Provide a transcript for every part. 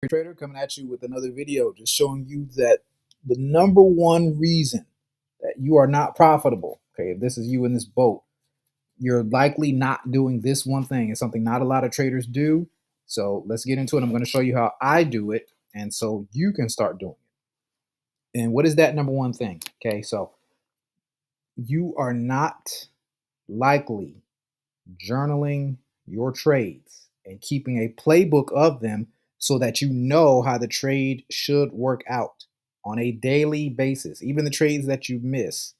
Trader coming at you with another video, just showing you that the number one reason that you are not profitable, okay, if this is you in this boat, you're likely not doing this one thing. It's something not a lot of traders do. So let's get into it. I'm going to show you how I do it, and so you can start doing it. And what is that number one thing? Okay, so you are not likely journaling your trades and keeping a playbook of them so that you know how the trade should work out on a daily basis, even the trades that you miss.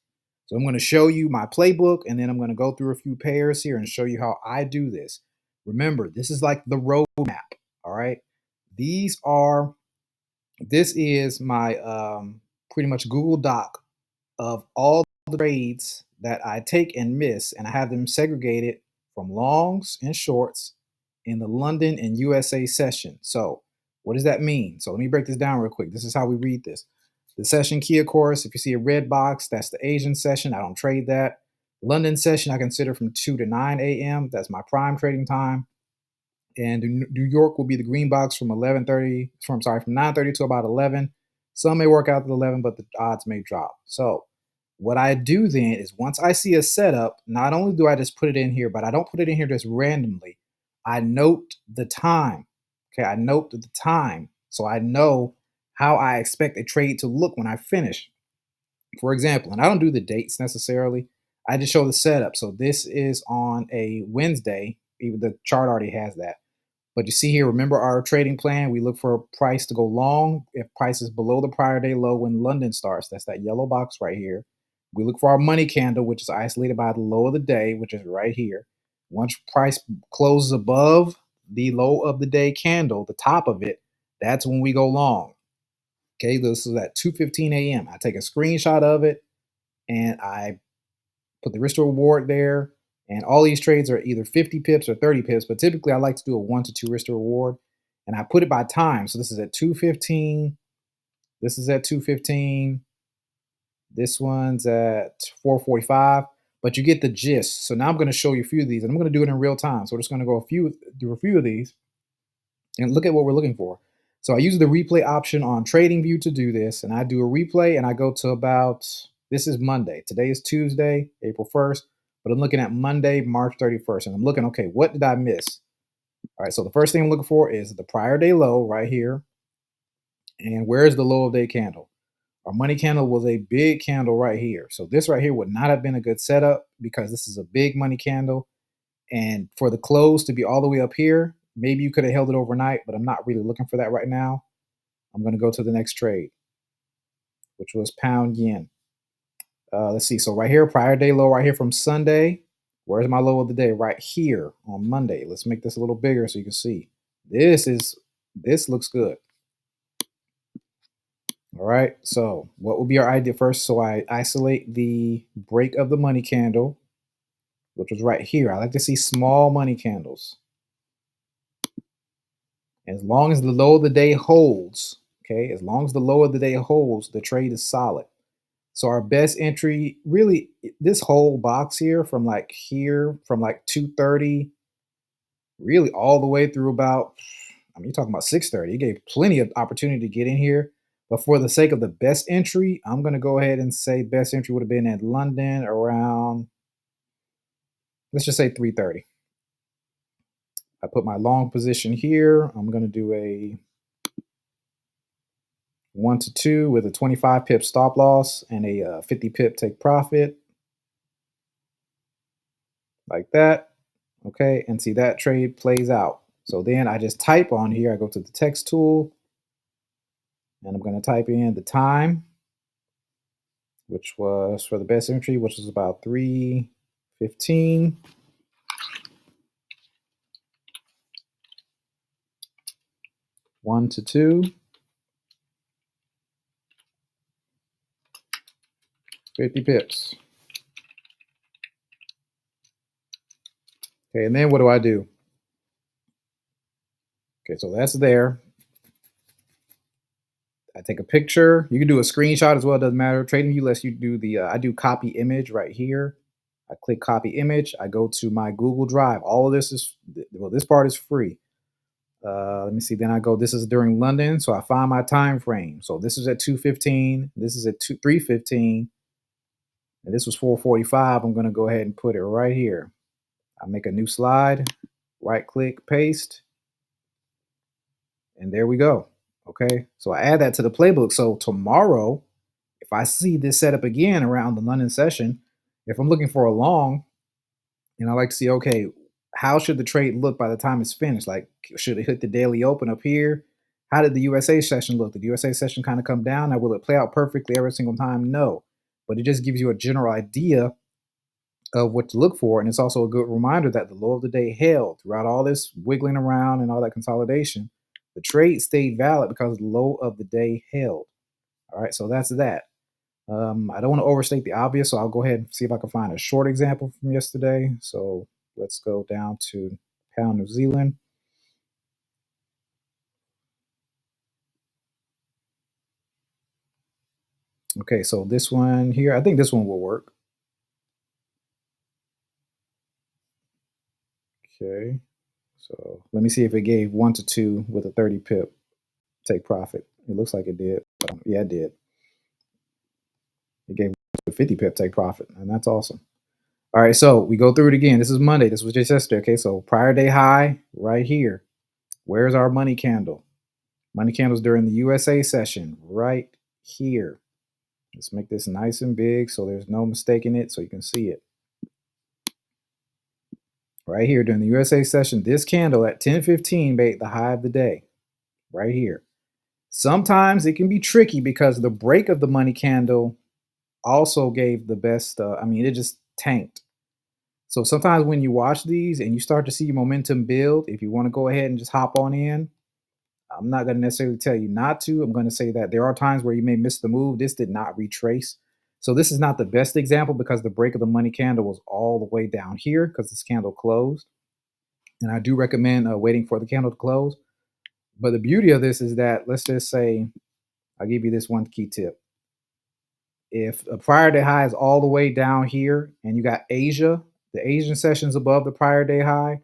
So I'm going to show you my playbook, and then I'm going to go through a few pairs here and show you how I do this. Remember, this is like the roadmap. All right. These are, this is my pretty much Google Doc of all the trades that I take and miss, and I have them segregated from longs and shorts in the London and USA session. So what does that mean? So let me break this down real quick. This is how we read this. The session key, of course, if you see a red box, that's the Asian session. I don't trade that. London session I consider from 2 to 9 a.m. That's my prime trading time. And New York will be the green box from 11:30, from 9:30 to about 11. Some may work out to 11, but the odds may drop. So what I do then is, once I see a setup, not only do I just put it in here, but I don't put it in here just randomly. I note the time. Okay, I note the time so I know how I expect a trade to look when I finish. For example, and I don't do the dates necessarily. I just show the setup. So this is on a Wednesday. Even the chart already has that. But you see here, remember our trading plan, we look for a price to go long if price is below the prior day low when London starts. That's that yellow box right here. We look for our money candle, which is isolated by the low of the day, which is right here. Once price closes above the low of the day candle, the top of it, that's when we go long. Okay, this is at 2:15 a.m. I take a screenshot of it and I put the risk to reward there. And all these trades are either 50 pips or 30 pips, but typically I like to do a 1 to 2 risk to reward. And I put it by time. So this is at 2:15. This is at 2:15. This one's at 4:45. But you get the gist. So now I'm going to show you a few of these, and I'm going to do it in real time. So we're just going to go do a few of these and look at what we're looking for. So I use the replay option on TradingView to do this, and I do a replay, and I go to about, this is Monday. Today is Tuesday, April 1st, but I'm looking at Monday, March 31st, and I'm looking, okay, what did I miss? All right, so the first thing I'm looking for is the prior day low right here, and where's the low of day candle? Our money candle was a big candle right here. So this right here would not have been a good setup because this is a big money candle, and for the close to be all the way up here, maybe you could have held it overnight, but I'm not really looking for that right now. I'm going to go to the next trade, which was pound yen. Let's see. So right here, prior day low right here from Sunday. Where's my low of the day? Right here on Monday. Let's make this a little bigger so you can see. This looks good. All right. So what would be our idea first? So I isolate the break of the money candle, which was right here. I like to see small money candles. As long as the low of the day holds, okay, as long as the low of the day holds, the trade is solid. So our best entry, really, this whole box here, from like 2:30, really all the way through about, I mean, you're talking about 6:30. It gave plenty of opportunity to get in here. But for the sake of the best entry, I'm going to go ahead and say best entry would have been at London around, let's just say 3:30. I put my long position here. I'm going to do a 1 to 2 with a 25 pip stop loss and a 50 pip take profit, like that. Okay, and see that trade plays out. So then I just type on here. I go to the text tool, and I'm going to type in the time, which was for the best entry, which was about 3:15. One to 2, 50 pips. Okay, and then what do I do? Okay, so that's there. I take a picture. You can do a screenshot as well. It doesn't matter. TradingView lets you do the, I do copy image right here. I click copy image. I go to my Google Drive. All of this is, well, this part is free. Let me see. Then I go. This is during London, so I find my time frame. So this is at 2:15. This is at 3:15, and this was 4:45. I'm going to go ahead and put it right here. I make a new slide, right click, paste, and there we go. Okay, so I add that to the playbook. So tomorrow, if I see this setup again around the London session, if I'm looking for a long, and I like to see, okay, how should the trade look by the time it's finished? Like, should it hit the daily open up here? How did the USA session look? Did the USA session kind of come down? Now, will it play out perfectly every single time? No, but it just gives you a general idea of what to look for. And it's also a good reminder that the low of the day held throughout all this wiggling around and all that consolidation. The trade stayed valid because the low of the day held. All right, so that's that. I don't want to overstate the obvious, so I'll go ahead and see if I can find a short example from yesterday. So let's go down to pound New Zealand. Okay, so this one here, I think this one will work. Okay, so let me see if it gave 1 to 2 with a 30 pip take profit. It looks like it did. Yeah, it did. It gave a 50 pip take profit, and that's awesome. All right, so we go through it again. This is Monday. This was just yesterday. Okay, so prior day high right here. Where's our money candle? Money candles during the USA session right here. Let's make this nice and big so there's no mistaking it so you can see it. Right here during the USA session, this candle at 10:15 made the high of the day. Right here. Sometimes it can be tricky because the break of the money candle also gave the best. It just tanked. So sometimes when you watch these and you start to see momentum build, if you want to go ahead and just hop on in, I'm not going to necessarily tell you not to. I'm going to say that there are times where you may miss the move. This did not retrace. So this is not the best example because the break of the money candle was all the way down here because this candle closed. And I do recommend waiting for the candle to close. But the beauty of this is that, let's just say, I'll give you this one key tip. If a prior day high is all the way down here and you got Asia, the Asian sessions above the prior day high,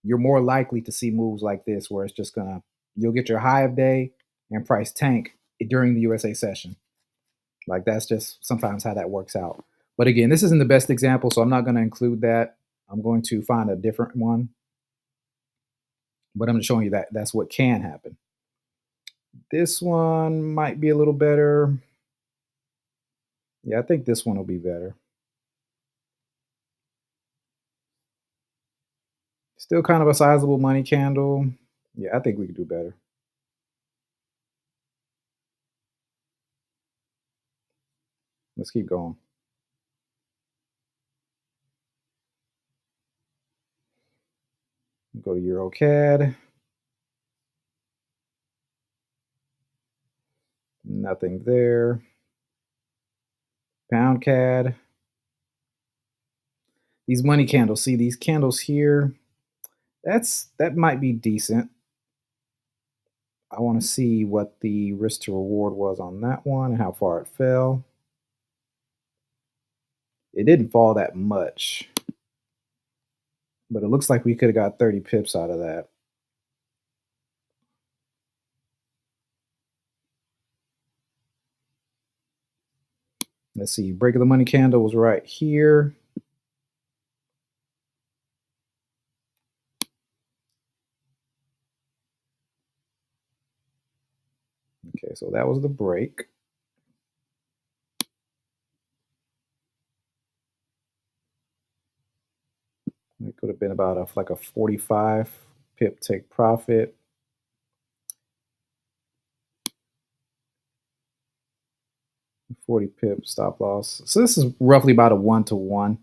you're more likely to see moves like this where it's just gonna, you'll get your high of day and price tank during the USA session. Like that's just sometimes how that works out. But again, this isn't the best example, so I'm not going to include that. I'm going to find a different one. But I'm just showing you that that's what can happen. This one might be a little better. Yeah, I think this one will be better. Still kind of a sizable money candle. Yeah, I think we could do better. Let's keep going. Go to EuroCAD. Nothing there. Pound CAD. These money candles. See these candles here? That might be decent. I want to see what the risk to reward was on that one and how far it fell. It didn't fall that much, but it looks like we could have got 30 pips out of that. Let's see, break of the money candle was right here. Okay, so that was the break. It could have been about like a 45 pip take profit. Forty pip stop loss. So this is roughly about a 1-to-1,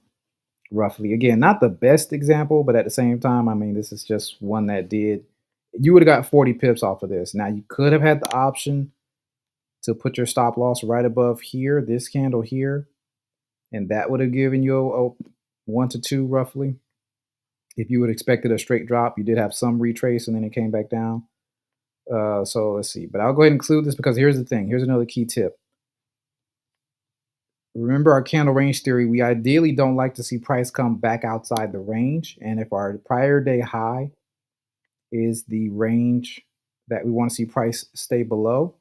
roughly. Again, not the best example, but at the same time, this is just one that did. You would have got 40 pips off of this. Now you could have had the option to put your stop loss right above here, this candle here, and that would have given you a 1 to 2 roughly. If you would expected a straight drop, you did have some retrace and then it came back down. So let's see, but I'll go ahead and include this because here's the thing. Here's another key tip. Remember our candle range theory, we ideally don't like to see price come back outside the range. And if our prior day high is the range that we want to see price stay below.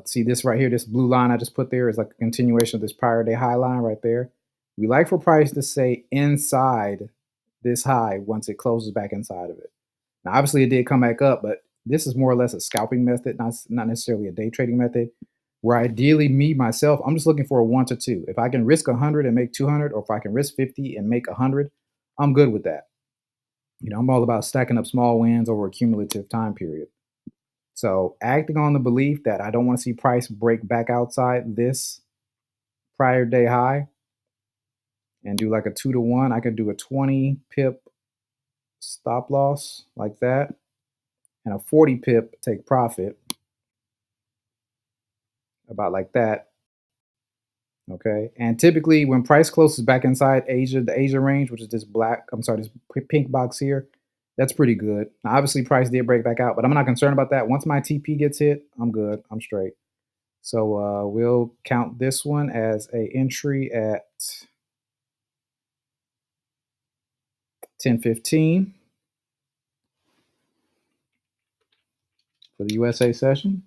See this right here, this blue line I just put there is like a continuation of this prior day high line right there. We like for price to stay inside this high once it closes back inside of it. Now, obviously, it did come back up, but this is more or less a scalping method, not necessarily a day trading method. Where ideally, me myself, I'm just looking for a 1 to 2. If I can risk 100 and make 200, or if I can risk 50 and make 100, I'm good with that. I'm all about stacking up small wins over a cumulative time period. So, acting on the belief that I don't want to see price break back outside this prior day high and do like a 2 to 1, I could do a 20 pip stop loss like that and a 40 pip take profit about like that. Okay. And typically when price closes back inside the Asia range, which is this pink box here, that's pretty good. Now, obviously price did break back out, but I'm not concerned about that. Once my TP gets hit, I'm good. I'm straight. So we'll count this one as a entry at 10:15 for the USA session.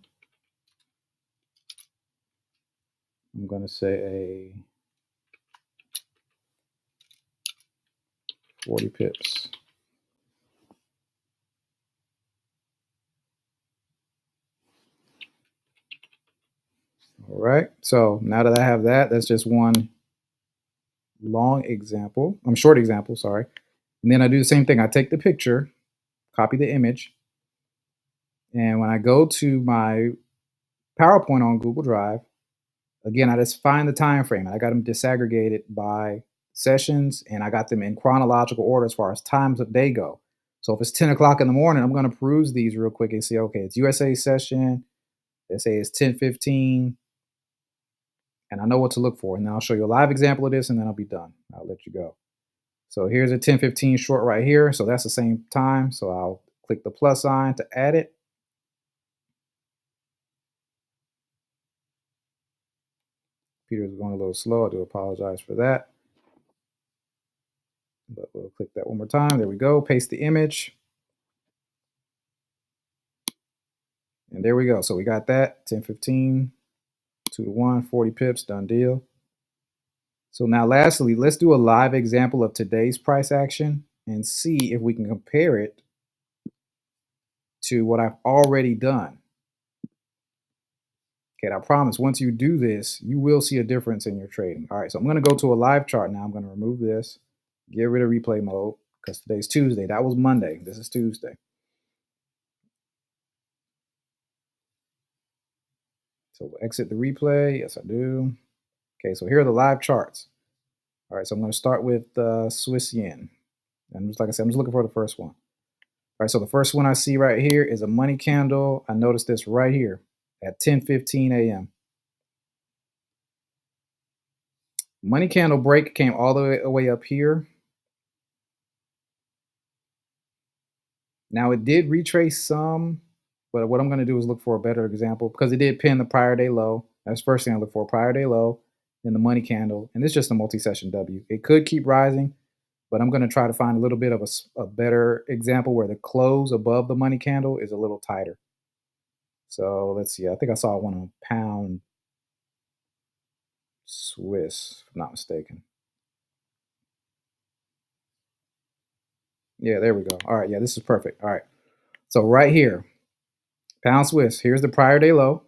I'm going to say a 40 pips. All right. So now that I have that, that's just one short example, sorry. And then I do the same thing. I take the picture, copy the image, and when I go to my PowerPoint on Google Drive, again, I just find the time frame. I got them disaggregated by sessions, and I got them in chronological order as far as times of day go. So if it's 10 o'clock in the morning, I'm going to peruse these real quick and see, okay, it's USA session. They say it's 10:15, and I know what to look for. And then I'll show you a live example of this, and then I'll be done. I'll let you go. So here's a 10:15 short right here. So that's the same time. So I'll click the plus sign to add it. Peter's going a little slow. I do apologize for that. But we'll click that one more time. There we go. Paste the image. And there we go. So we got that 10:15, 2 to 1, 40 pips, done deal. So now lastly, let's do a live example of today's price action and see if we can compare it to what I've already done. Okay, I promise once you do this, you will see a difference in your trading. All right, so I'm going to go to a live chart now. I'm going to remove this, get rid of replay mode because today's Tuesday. That was Monday. This is Tuesday. So we'll exit the replay. Yes, I do. Okay, so here are the live charts. All right, so I'm going to start with Swiss yen. And just like I said, I'm just looking for the first one. All right, so the first one I see right here is a money candle. I noticed this right here at 10:15 a.m. Money candle break came all the way up here. Now it did retrace some, but what I'm going to do is look for a better example because it did pin the prior day low. That's the first thing I look for, prior day low, then the money candle, and it's just a multi-session W. It could keep rising, but I'm going to try to find a little bit of a better example where the close above the money candle is a little tighter. So let's see. I think I saw one on pound Swiss, if I'm not mistaken. Yeah, there we go. All right, yeah, this is perfect. All right. So right here, pound Swiss, here's the prior day low.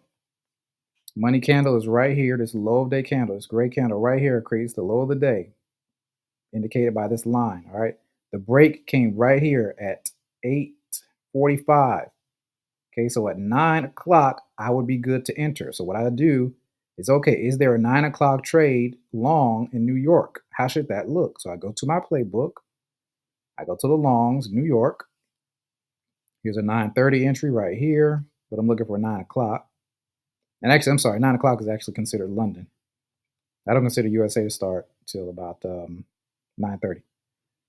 Money candle is right here. This low of day candle, this gray candle right here creates the low of the day, indicated by this line. All right. The break came right here at 8:45. Okay, so at 9 o'clock, I would be good to enter. So what I do is, okay, is there a 9 o'clock trade long in New York? How should that look? So I go to my playbook. I go to the longs, New York. Here's a 9:30 entry right here, but I'm looking for 9 o'clock. And actually, I'm sorry, 9 o'clock is actually considered London. I don't consider USA to start till about 9:30.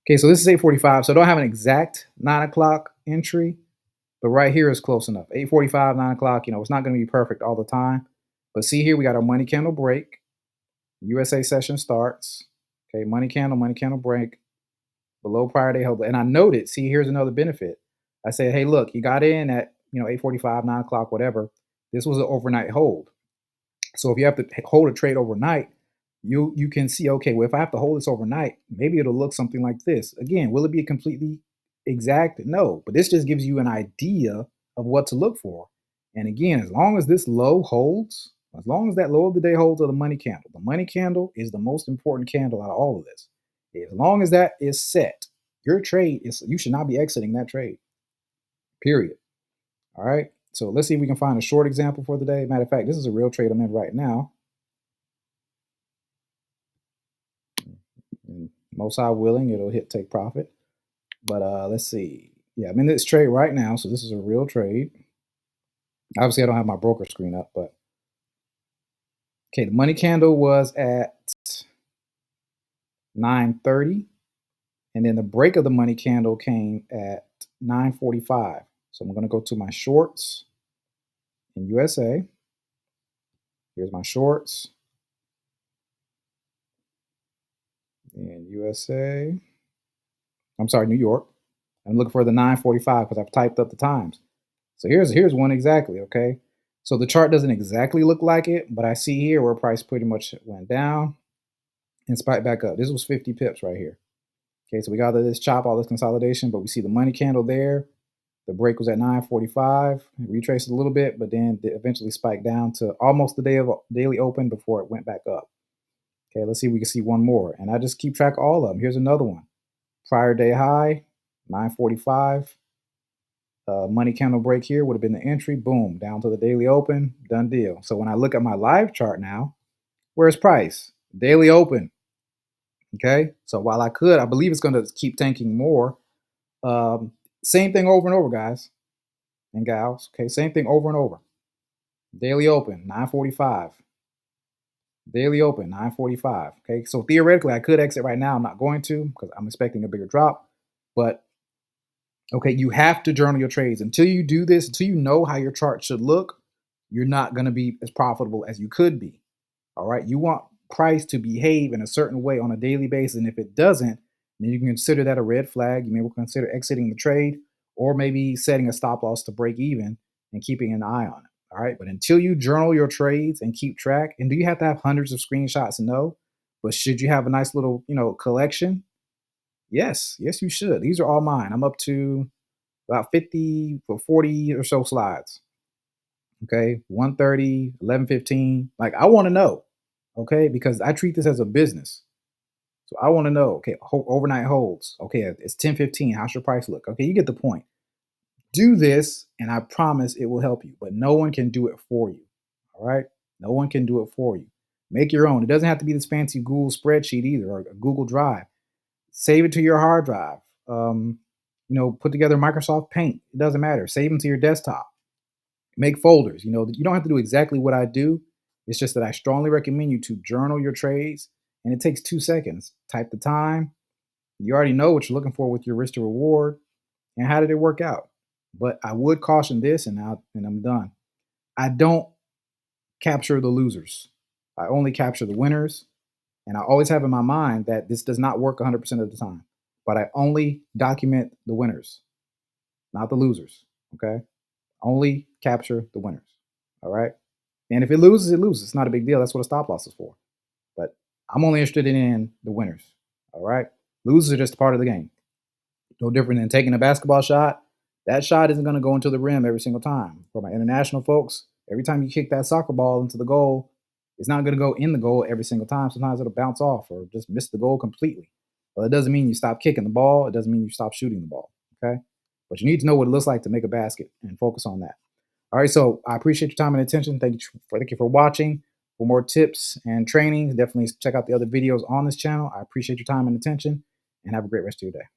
Okay, so this is 8:45. So I don't have an exact 9 o'clock entry, but right here is close enough. 8:45, 9 o'clock, it's not going to be perfect all the time. But see here, we got our money candle break. USA session starts. Okay, money candle break. below prior day hold. And I noted, see, here's another benefit. I said, hey, look, you got in at 8:45, 9 o'clock, whatever. This was an overnight hold. So if you have to hold a trade overnight, you can see, okay, well, if I have to hold this overnight, maybe it'll look something like this. Again, will it be completely exact? No, but this just gives you an idea of what to look for. And again, as long as this low holds, as long as that low of the day holds of the money candle is the most important candle out of all of this. As long as that is set, your trade is, you should not be exiting that trade. Period. All right. So let's see if we can find a short example for the day. Matter of fact, this is a real trade I'm in right now. And most high willing, it'll hit take profit. But let's see. Yeah, I'm in this trade right now. So this is a real trade. Obviously, I don't have my broker screen up, but okay, the money candle was at 9:30, and then the break of the money candle came at 9:45. So I'm going to go to my shorts in USA. Here's my shorts in USA. I'm sorry, New York. I'm looking for the 9:45 because I've typed up the times. So here's one exactly, okay? So the chart doesn't exactly look like it, but I see here where price pretty much went down and spiked back up. This was 50 pips right here. Okay, so we got this chop, all this consolidation, but we see the money candle there. The break was at 9:45, retraced a little bit, but then eventually spiked down to almost the day of daily open before it went back up. Okay, let's see if we can see one more. And I just keep track of all of them. Here's another one. Prior day high, 9:45. Money candle break here would have been the entry. Boom, down to the daily open. Done deal. So when I look at my live chart now, where's price? Daily open. Okay, so while I believe it's going to keep tanking more. Same thing over and over, guys and gals. Okay, same thing over and over. Daily open, 9:45. Daily open, 9:45. Okay, so theoretically, I could exit right now. I'm not going to because I'm expecting a bigger drop. But okay, you have to journal your trades. Until you do this, until you know how your chart should look, you're not going to be as profitable as you could be. All right, you want price to behave in a certain way on a daily basis, and if it doesn't, then you can consider that a red flag. You may consider exiting the trade, or maybe setting a stop loss to break even and keeping an eye on it. All right, but until you journal your trades and keep track, and do you have to have hundreds of screenshots? No, but should you have a nice little collection? Yes, yes, you should. These are all mine. I'm up to about 50 or 40 or so slides. Okay, 1:30, 11:15. Like, I want to know, okay, because I treat this as a business. So I want to know, okay, overnight holds. Okay, it's 10:15. How's your price look? Okay, you get the point. Do this, and I promise it will help you, but no one can do it for you. All right, no one can do it for you. Make your own. It doesn't have to be this fancy Google spreadsheet either, or a Google Drive. Save it to your hard drive. Put together Microsoft Paint. It doesn't matter. Save them to your desktop. Make folders. You don't have to do exactly what I do. It's just that I strongly recommend you to journal your trades, and it takes 2 seconds. Type the time. You already know what you're looking for with your risk to reward, and how did it work out. But I would caution this, and I'm done. I don't capture the losers. I only capture the winners, and I always have in my mind that this does not work 100% of the time. But I only document the winners, not the losers. Okay, only capture the winners. All right. And if it loses, it loses. It's not a big deal. That's what a stop loss is for. But I'm only interested in the winners. All right. Losers are just a part of the game. No different than taking a basketball shot. That shot isn't going to go into the rim every single time. For my international folks, every time you kick that soccer ball into the goal, it's not going to go in the goal every single time. Sometimes it'll bounce off or just miss the goal completely. But it doesn't mean you stop kicking the ball. It doesn't mean you stop shooting the ball. Okay. But you need to know what it looks like to make a basket and focus on that. All right, so I appreciate your time and attention. Thank you for watching. For more tips and trainings, definitely check out the other videos on this channel. I appreciate your time and attention, and have a great rest of your day.